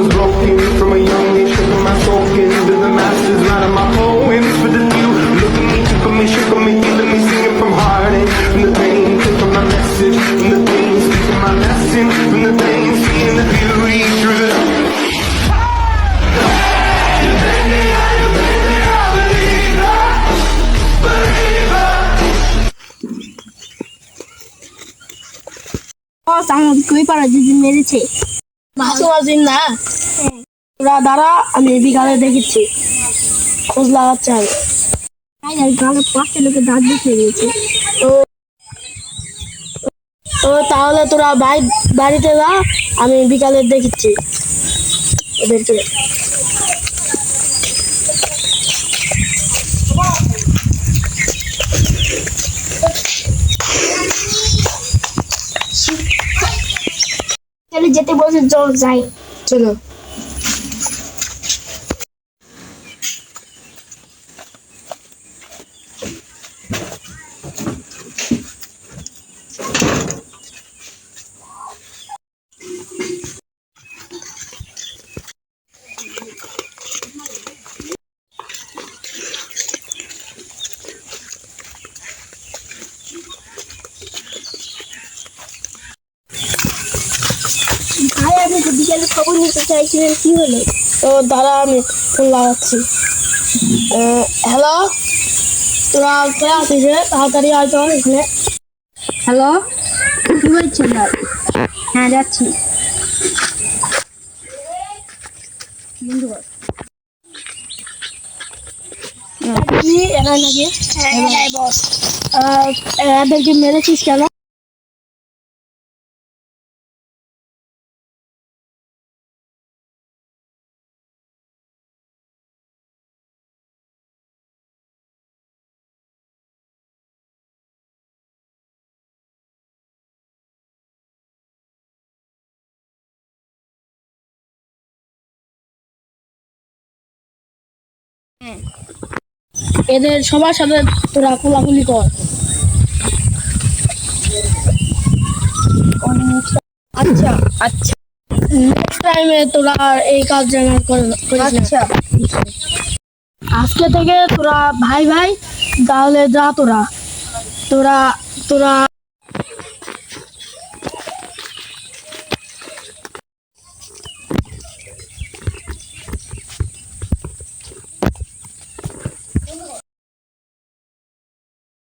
was broken from a young age, taking my spoken to the masses, writing my poems for the new. Look at me, took me, shook me, feeling me, singing from heartache, from the pain, taking my message, from the pain, speaking my lesson, from the pain, seeing the beauty through the. কই পারা দিদি মেরেছে মাসুম আজিন না ওরা দ্বারা আমি বিকালে দেখেছি খোঁজ লাগাচ্ছে আমি গালে পাঁচটা লোকের দাঁত দেখিয়ে দিয়েছে তো তাহলে তোরা বাড়িতে যা আমি বিকালে দেখেছি ওদেরকে যেতে বলছে চল যাই চলো ভাই আমি বিকেলে খবর নিতে চাইছিলেন কি হলো তো দাঁড়া আমি ফোন লাগাচ্ছি হ্যালো তোরা কে আছিস রে তাড়াতাড়ি আয় তো এখানে হ্যালো কি বলছেন হ্যাঁ যাচ্ছি এরা নাকি হ্যাঁ বস এদেরকে মেরেছিস কেন এদের সবার সাথে তোরা কোলাকুলি কর আচ্ছা আচ্ছা নেক্সট টাইমে তোরা এই কাজ যেন আচ্ছা আজকে থেকে তোরা ভাই ভাই তাহলে যা তোরা তোরা তোরা